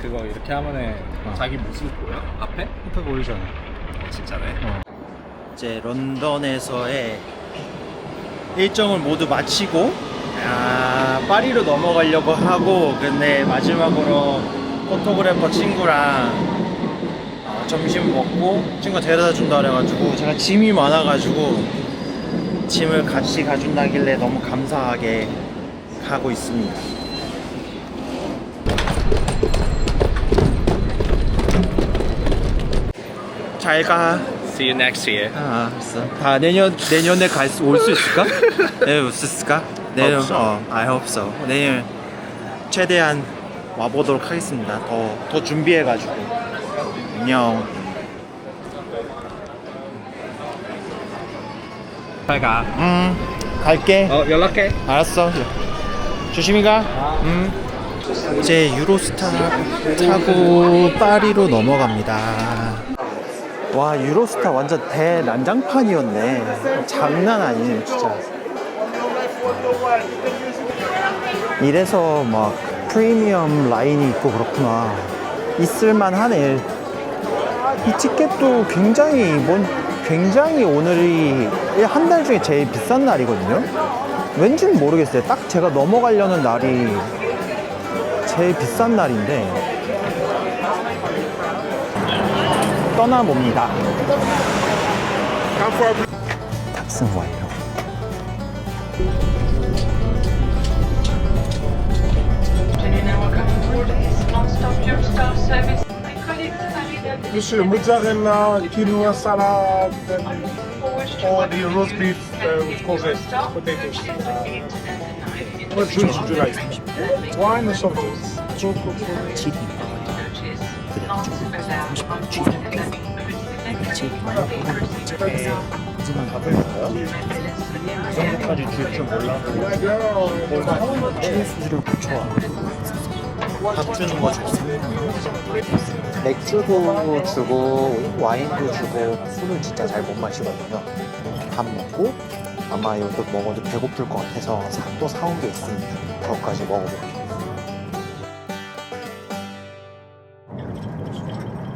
그거 이렇게 하면은 자기 모습 보여? 앞에? 앞에 보이잖아. 진짜네. 이제 런던에서의 일정을 모두 마치고 파리로 넘어가려고 하고, 근데 마지막으로 포토그래퍼 친구랑 점심 먹고 친구가 데려다 준다 그래가지고 제가 짐이 많아가지고 짐을 같이 가준다길래 너무 감사하게 가고 있습니다. 잘 가. See you next year. 알았어. 다 내년에 올 수 있을까? 내년 올 수 있을까? 내년 I hope so. 내년 최대한 와보도록 하겠습니다. 더 준비해가지고. 안녕. 잘 가. 갈게. 연락해. 알았어. 조심히 가. 이제 유로스타 타고 파리로 넘어갑니다. 와, 유로스타 완전 대난장판이었네. 장난 아니에요, 진짜. 이래서 막 프리미엄 라인이 있고 그렇구나. 있을만 하네. 이 티켓도 굉장히 오늘이 한 달 중에 제일 비싼 날이거든요. 왠지는 모르겠어요. 딱 제가 넘어가려는 날이 제일 비싼 날인데 떠나봅니다. 탑승 완료. Monsieur, mozzarella, quinoa, salad, or the roast beef with courgette, potatoes. What drinks would you like? Wine or soft drinks? 이 정도까지 줄 줄 몰랐고 취수를 붙여와 밥 주는 거 줬어. 맥주도 주고 와인도 주고 술을 진짜 잘 못 마시거든요. 밥 먹고 아마 이것도 먹어도 배고플 것 같아서 또 사온 게 있습니다. 그것까지 먹어볼게요.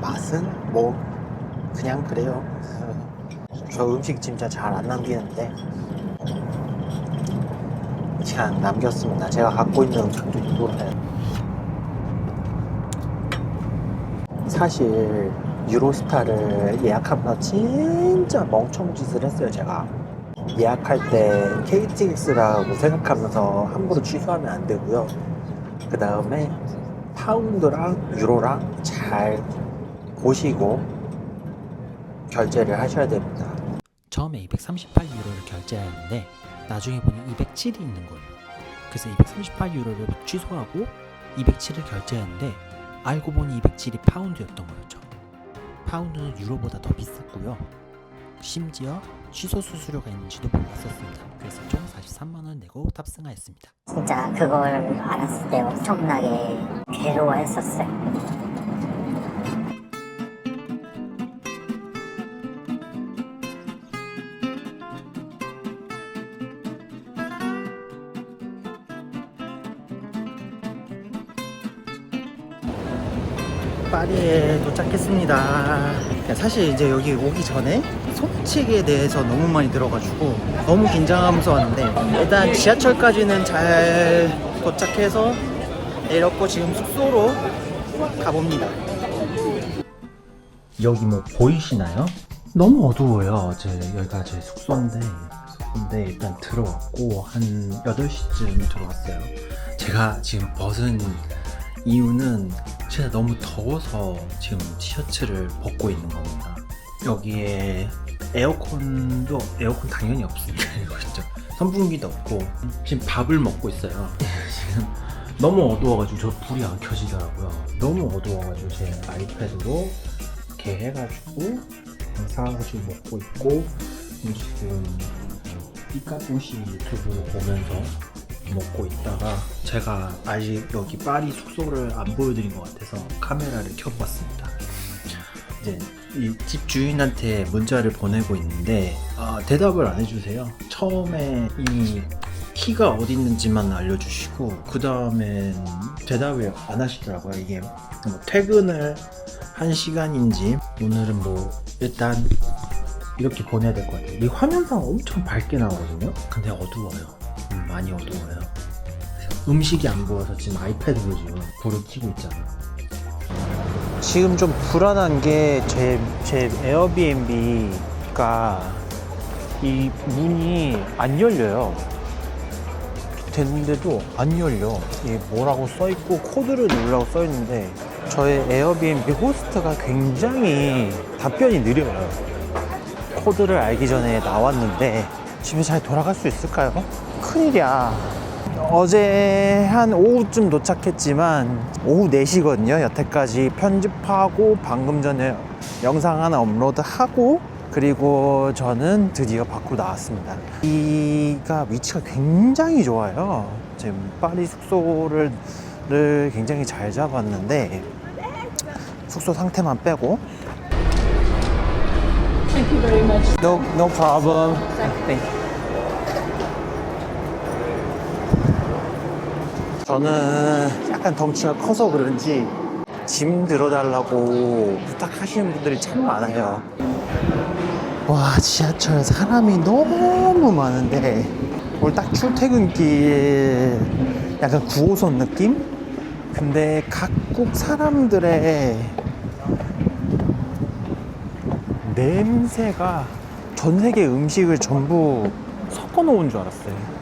맛은 뭐 그냥 그래요. 저 음식 진짜 잘 안 남기는데 그냥 남겼습니다. 제가 갖고 있는 음식도 이거예요. 사실 유로스타를 예약하면서 진짜 멍청짓을 했어요. 제가 예약할 때 KTX라고 생각하면서 함부로 취소하면 안 되고요. 그 다음에 파운드랑 유로랑 잘 보시고 결제를 하셔야 됩니다. 처음에 238유로를 결제하였는데 나중에 보니 207이 있는 거예요. 그래서 238유로를 취소하고 207을 결제했는데 알고 보니 207이 파운드였던 거였죠. 파운드는 유로보다 더 비쌌고요. 심지어 취소 수수료가 있는지도 몰랐었습니다. 그래서 총 43만원 내고 탑승하였습니다. 진짜 그걸 알았을 때 엄청나게 괴로워했었어요. 파리에 도착했습니다. 사실 이제 여기 오기 전에 소매치기에 대해서 너무 많이 들어가지고 너무 긴장하면서 왔는데 일단 지하철까지는 잘 도착해서 내렸고 지금 숙소로 가봅니다. 여기 뭐 보이시나요? 너무 어두워요. 여기가 제 숙소인데 일단 들어왔고 한 8시쯤 들어왔어요. 제가 지금 벗은 이유는 진짜 너무 더워서 지금 티셔츠를 벗고 있는 겁니다. 여기에 에어컨 당연히 없습니다. 이거 진짜 선풍기도 없고 지금 밥을 먹고 있어요. 지금 너무 어두워가지고 저 불이 안 켜지더라고요. 너무 어두워가지고 제 아이패드로 이렇게 해가지고 사가지고 먹고 있고 지금 삐까부시 유튜브 보면서 먹고 있다가 제가 아직 여기 파리 숙소를 안 보여드린 것 같아서 카메라를 켜봤습니다. 이제 이 집 주인한테 문자를 보내고 있는데 대답을 안 해주세요. 처음에 이미 키가 어디 있는지만 알려주시고 그 다음엔 대답을 안 하시더라고요. 이게 뭐 퇴근을 한 시간인지 오늘은 뭐 일단 이렇게 보내야 될 것 같아요. 이 화면상 엄청 밝게 나오거든요. 근데 어두워요. 많이 어두워요. 음식이 안 보여서 지금 아이패드로 지금 불을 켜고 있잖아요. 지금 좀 불안한 게 제 에어비앤비가 이 문이 안 열려요. 됐는데도 안 열려. 이게 뭐라고 써있고 코드를 누르라고 써있는데 저의 에어비앤비 호스트가 굉장히 답변이 느려요. 코드를 알기 전에 나왔는데 집에 잘 돌아갈 수 있을까요? 큰일이야. 어제 한 오후쯤 도착했지만 오후 4시거든요. 여태까지 편집하고 방금 전에 영상 하나 업로드하고 그리고 저는 드디어 밖으로 나왔습니다. 여기가 위치가 굉장히 좋아요. 지금 파리 숙소를 굉장히 잘 잡았는데 숙소 상태만 빼고 Thank you very much. No problem. 저는 약간 덩치가 커서 그런지 짐 들어달라고 부탁하시는 분들이 참 많아요. 와, 지하철 사람이 너무 많은데 오늘 딱 출퇴근길 약간 9호선 느낌? 근데 각국 사람들의 냄새가 전 세계 음식을 전부 섞어 놓은 줄 알았어요.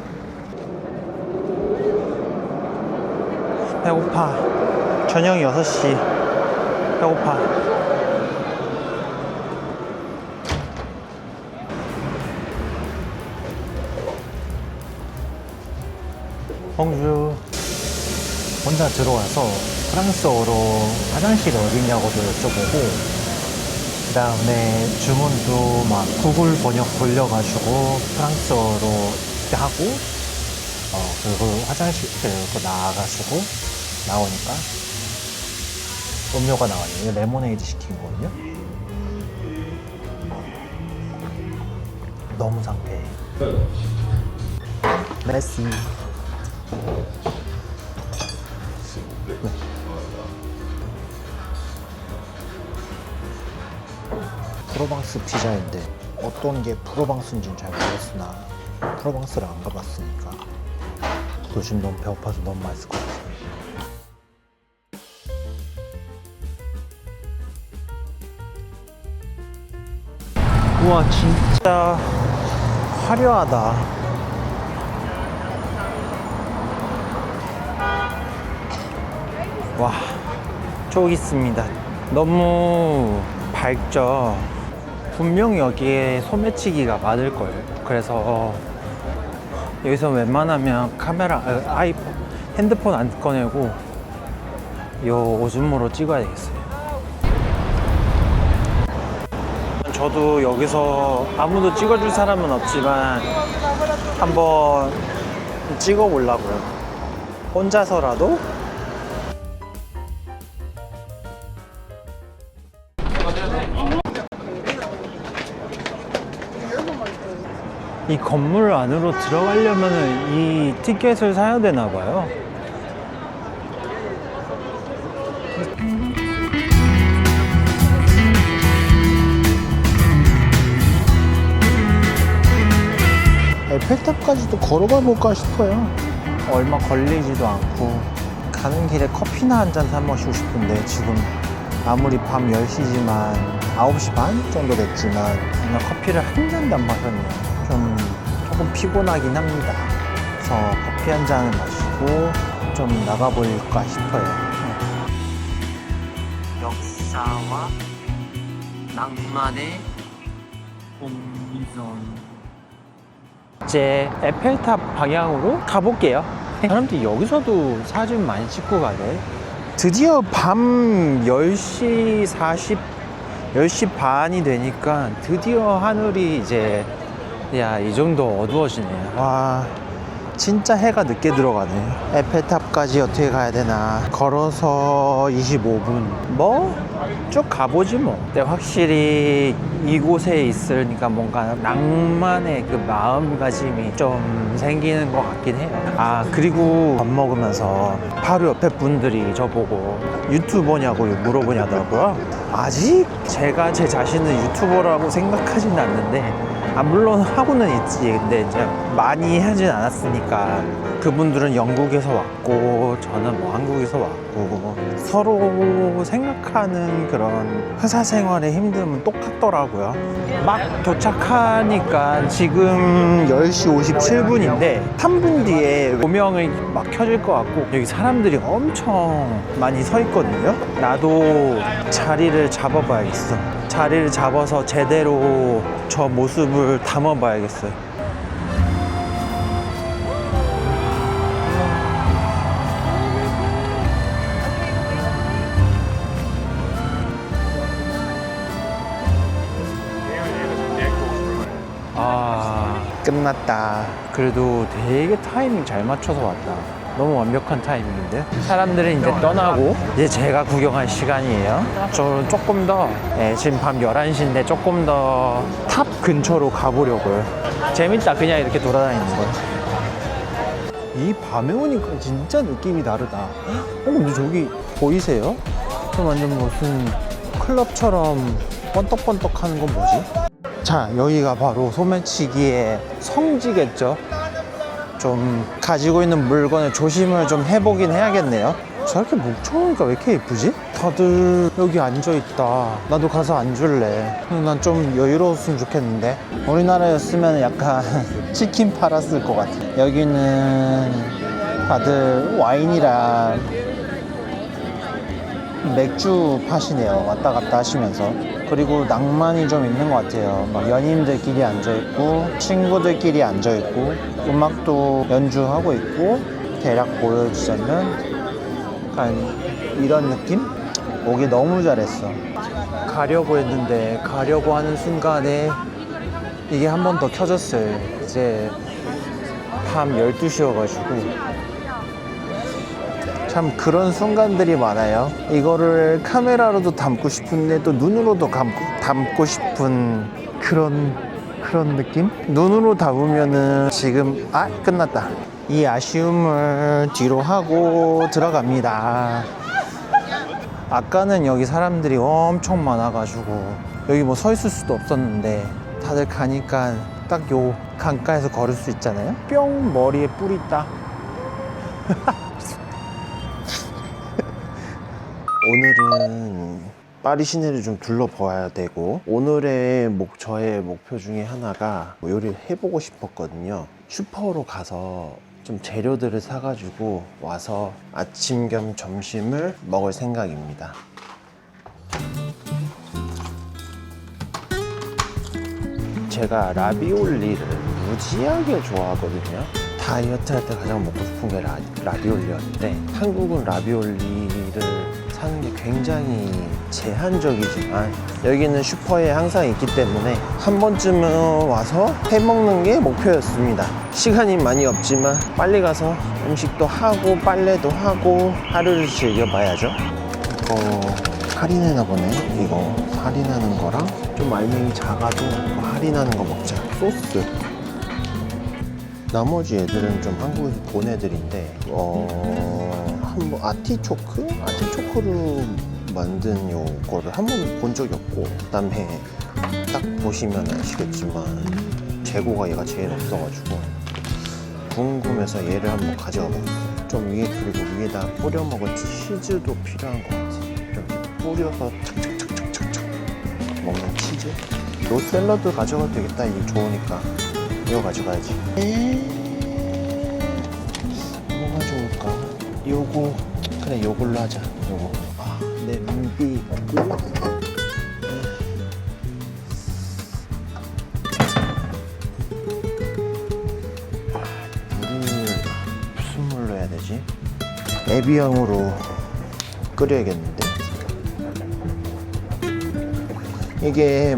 배고파. 저녁 6시. 배고파. 봉주. 혼자 들어와서 프랑스어로 화장실 어디냐고도 여쭤보고 그 다음에 주문도 막 구글 번역 돌려가지고 프랑스어로 하고 그리고 화장실 나와가지고 나오니까 음료가 나왔네요. 이거 레모네이드 시킨 거거든요. 너무 상쾌해. 메시. 네. 프로방스 피자인데 어떤 게 프로방스인지는 잘 모르겠으나 프로방스를 안 가봤으니까 요즘 너무 배고파서 너무 맛있을 것 같아요. 우와, 진짜 화려하다. 와, 저기 있습니다. 너무 밝죠? 분명 여기에 소매치기가 많을걸요. 그래서 여기서 웬만하면 카메라, 핸드폰 안 꺼내고 요 오줌으로 찍어야 되겠어요. 저도 여기서 아무도 찍어줄 사람은 없지만 한번 찍어보려고요. 혼자서라도. 이 건물 안으로 들어가려면 이 티켓을 사야 되나 봐요. 에펠탑까지도 걸어가 볼까 싶어요. 얼마 걸리지도 않고 가는 길에 커피나 한 잔 사 마시고 싶은데 지금 아무리 밤 10시지만 9시 반 정도 됐지만 오늘 커피를 한 잔도 안 마셨네요. 조금 피곤하긴 합니다. 그래서 커피 한 잔을 마시고 좀 나가볼까 싶어요. 역사와 낭만의 공존. 이제 에펠탑 방향으로 가볼게요. 사람들이 여기서도 사진 많이 찍고 가네. 드디어 밤 10시 10시 반이 되니까 드디어 하늘이 이제 이 정도 어두워지네. 와, 진짜 해가 늦게 들어가네. 에펠탑까지 어떻게 가야 되나. 걸어서 25분. 뭐 쭉 가보지 뭐. 근데 확실히 이곳에 있으니까 뭔가 낭만의 그 마음가짐이 좀 생기는 것 같긴 해요. 아, 그리고 밥 먹으면서 바로 옆에 분들이 저보고 유튜버냐고 물어보냐더라고요. 아직 제가 제 자신을 유튜버라고 생각하지는 않는데, 물론 하고는 있지. 근데 이제 많이 하진 않았으니까. 그분들은 영국에서 왔고 저는 뭐 한국에서 왔고, 서로 생각하는 그런 회사 생활의 힘듦은 똑같더라고요. 막 도착하니까 지금 10시 57분인데 3분 뒤에 조명이 막 켜질 것 같고, 여기 사람들이 엄청 많이 서 있거든요. 나도 자리를 잡아봐야겠어. 자리를 잡아서 제대로 저 모습을 담아봐야겠어요. 끝났다. 그래도 되게 타이밍 잘 맞춰서 왔다. 너무 완벽한 타이밍인데. 사람들은 이제 떠나고 이제 제가 구경할 시간이에요. 저 조금 더 지금 밤 11시인데 조금 더 탑 근처로 가보려고요. 재밌다. 그냥 이렇게 돌아다니는 거. 이 밤에 오니까 진짜 느낌이 다르다. 근데 저기 보이세요? 저 완전 무슨 클럽처럼 번떡번떡 하는 건 뭐지? 자, 여기가 바로 소매치기의 성지겠죠. 좀 가지고 있는 물건에 조심을 좀 해보긴 해야겠네요. 저렇게 목청이니까 왜 이렇게 예쁘지? 다들 여기 앉아있다. 나도 가서 앉을래. 난 좀 여유로웠으면 좋겠는데. 우리나라였으면 약간 치킨 팔았을 것 같아. 여기는 다들 와인이랑 맥주 파시네요. 왔다 갔다 하시면서. 그리고 낭만이 좀 있는 것 같아요. 막 연인들끼리 앉아있고 친구들끼리 앉아있고 음악도 연주하고 있고. 대략 보여주자면 약간 이런 느낌? 오기 너무 잘했어. 가려고 했는데 가려고 하는 순간에 이게 한 번 더 켜졌어요. 이제 밤 12시여가지고 참 그런 순간들이 많아요. 이거를 카메라로도 담고 싶은데 또 눈으로도 담고 싶은 그런 느낌? 눈으로 담으면은 지금 끝났다. 이 아쉬움을 뒤로 하고 들어갑니다. 아까는 여기 사람들이 엄청 많아가지고 여기 뭐 서 있을 수도 없었는데 다들 가니까 딱 요 강가에서 걸을 수 있잖아요. 뿅, 머리에 뿔 있다. 오늘은 파리 시내를 좀 둘러봐야 되고, 오늘의 저의 목표 중에 하나가 요리를 해보고 싶었거든요. 슈퍼로 가서 좀 재료들을 사가지고 와서 아침 겸 점심을 먹을 생각입니다. 제가 라비올리를 무지하게 좋아하거든요. 다이어트 할 때 가장 먹고 싶은 게 라비올리였는데, 한국은 라비올리를 사는 게 굉장히 제한적이지만 여기는 슈퍼에 항상 있기 때문에 한 번쯤은 와서 해먹는 게 목표였습니다. 시간이 많이 없지만 빨리 가서 음식도 하고 빨래도 하고 하루를 즐겨봐야죠. 이거 할인해나 보네. 이거 할인하는 거랑 좀 알맹이 작아도 할인하는 거 먹자. 소스. 나머지 애들은 좀 한국에서 본 애들인데 한번 아티초크로 만든 요거를 한 번 본 적이 없고, 그 다음에 딱 보시면 아시겠지만 재고가 얘가 제일 없어가지고 궁금해서 얘를 한번 가져가 보겠어요. 좀 위에, 그리고 위에다 뿌려 먹을 치즈도 필요한 것 같아요. 이렇게 뿌려서 착착착착착 먹는 치즈. 요 샐러드 가져가도 되겠다. 이게 좋으니까 이거 가져가야지. 뭐가 좋을까? 요거, 그래, 요걸로 하자. 요거. 냄비 없고. 물을 무슨 물로 해야 되지? 에비앙으로 끓여야겠는데. 이게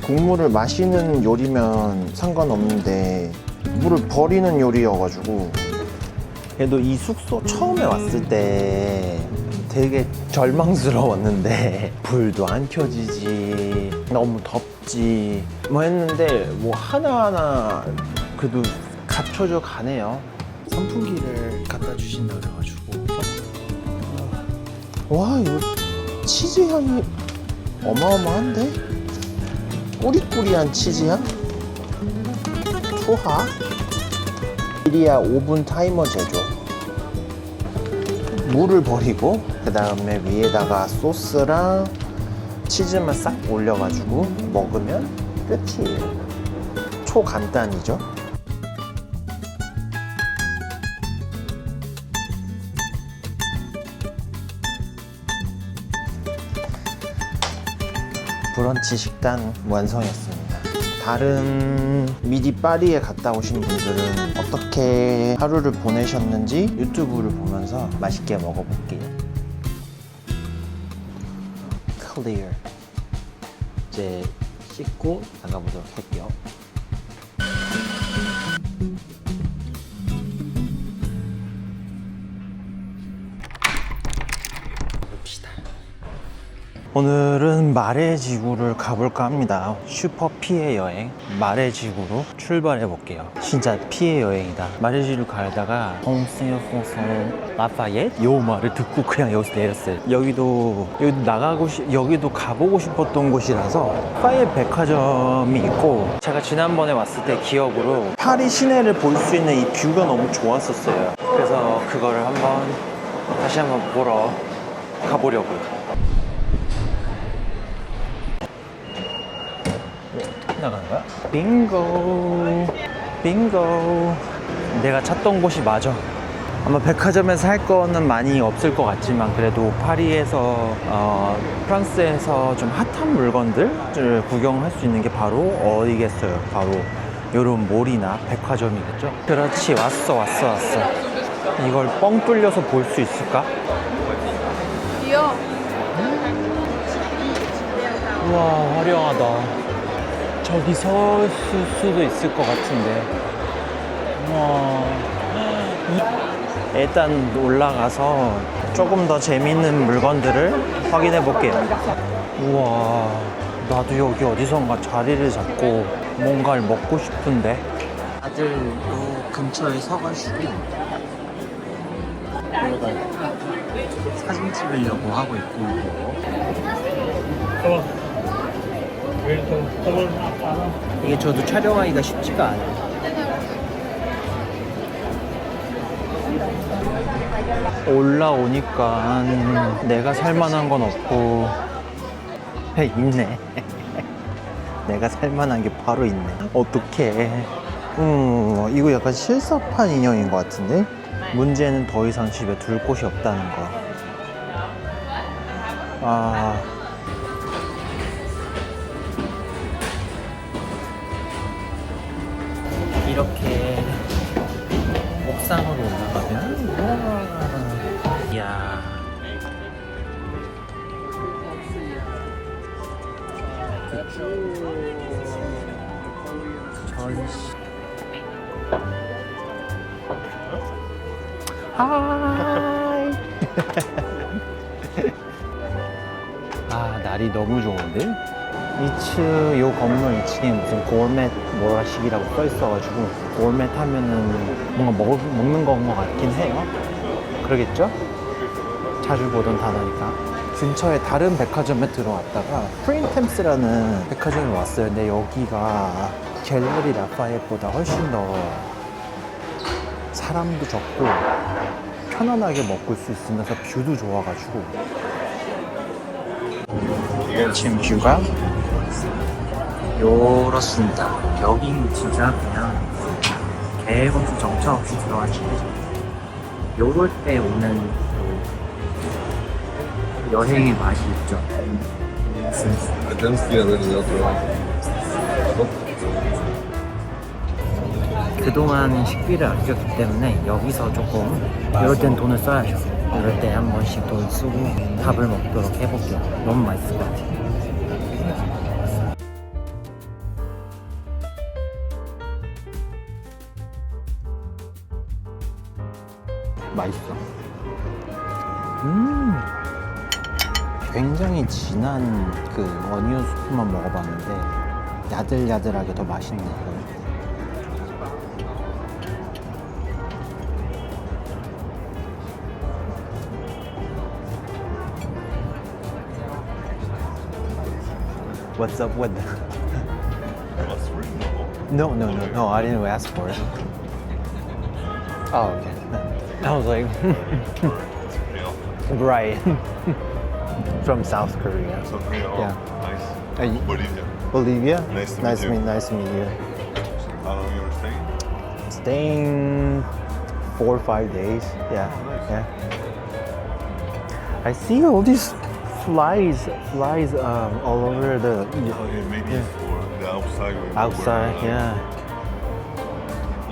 국물을 마시는 요리면 상관없는데 물을 버리는 요리여가지고. 그래도 이 숙소 처음에 왔을 때 되게 절망스러웠는데 불도 안 켜지지, 너무 덥지 뭐 했는데 뭐 하나하나 그래도 갖춰져 가네요. 선풍기를 갖다 주신다 그래가지고 와 이거 치즈 향이 어마어마한데? 꾸리꾸리한 치즈 향? 소하? 이리야 오븐 타이머 제조. 물을 버리고 그 다음에 위에다가 소스랑 치즈만 싹 올려가지고 먹으면 끝이에요. 초간단이죠. 브런치 식단 완성했습니다. 다른 미디 파리에 갔다 오신 분들은 어떻게 하루를 보내셨는지 유튜브를 보면서 맛있게 먹어볼게요. 클리어. 이제 씻고 나가보도록 할게요. 오늘은 말의 지구를 가볼까 합니다. 슈퍼 피해 여행 말의 지구로 출발해 볼게요. 진짜 피해 여행이다. 말의 지구를 가다가 홍콩 라파옙 요 말을 듣고 그냥 여기서 내렸어요. 여기도 여기도 가보고 싶었던 곳이라서 파옙 백화점이 있고, 제가 지난번에 왔을 때 기억으로 파리 시내를 볼 수 있는 이 뷰가 너무 좋았었어요. 그래서 그거를 다시 한번 보러 가보려고요. 나가는 거야? 빙고. 내가 찾던 곳이 맞아. 아마 백화점에서 할 거는 많이 없을 것 같지만 그래도 파리에서 프랑스에서 좀 핫한 물건들을 구경할 수 있는 게 바로 어디겠어요? 바로 요런 몰이나 백화점이겠죠? 그렇지, 왔어. 이걸 뻥 뚫려서 볼 수 있을까? 우와, 화려하다. 저기 설 수도 있을 것 같은데. 우와. 일단 올라가서 조금 더 재밌는 물건들을 확인해 볼게요. 우와, 나도 여기 어디선가 자리를 잡고 뭔가를 먹고 싶은데. 다들 요 근처에 서가지고 사진 찍으려고 하고 있고. 이게 저도 촬영하기가 쉽지가 않아요. 올라오니까 내가 살만한 건 없고 있네. 내가 살만한 게 바로 있네. 어떡해. 이거 약간 실사판 인형인 것 같은데? 문제는 더 이상 집에 둘 곳이 없다는 거. 이렇게 옥상으로 올라가면 우와, 이야, 하이. 날이 너무 좋은데? 요 건물 2층에 무슨 고르멧 뭐라식이라고 써있어가지고 고르멧 하면은 뭔가 먹는 건 것 같긴 해요. 그러겠죠? 자주 보던 단어니까. 근처에 다른 백화점에 들어왔다가 프린템스라는 백화점에 왔어요. 근데 여기가 갤러리 라파옙보다 훨씬 더 사람도 적고 편안하게 먹을 수 있으면서 뷰도 좋아가지고. 지금 뷰가 요렇습니다. 여긴 진짜 그냥 계획 없이 정처 없이 들어간 집이죠. 요럴 때 오는 여행의 맛이 있죠. 그동안 식비를 아꼈기 때문에 여기서 조금 이럴 땐 돈을 써야죠. 이럴 때 한 번씩 돈 쓰고 밥을 먹도록 해볼게요. 너무 맛있을 것 같아요. 맛있어. 굉장히 진한 그 어니언 수프만 먹어봤는데 야들야들하게 더 맛있네요. What's up with that? No, I didn't ask for it. Oh, okay. I was like, right. From South Korea. Yeah. Nice. You- Bolivia. Bolivia? Nice to meet you. Nice to meet you. How long you were staying? Staying 4 or 5 days. Yeah. Nice. Yeah. I see all these flies all over the Maybe Yeah. for the outside. when we were, outside. Yeah.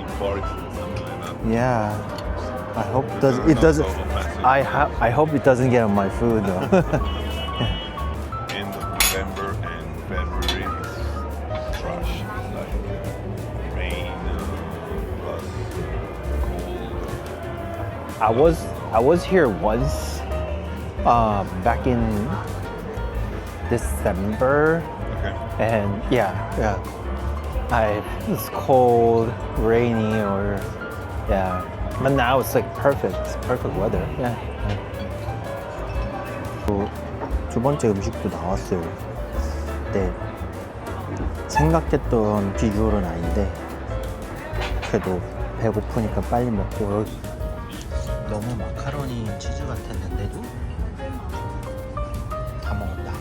In parks or something like that. Yeah. I hope But does they're it not doesn't. so offensive. I hope it doesn't get on my food though. End of December and February is trash. It's like rain plus cold. I was here once, back in December, Okay. and yeah, it's cold, rainy, or yeah. But now it's like perfect weather. Yeah. 두 번째 음식도 나왔어요. 네. 생각했던 비주얼은 아닌데 그래도 배고프니까 빨리 먹고. 너무 마카로니 치즈 같았는데도 다 먹었다.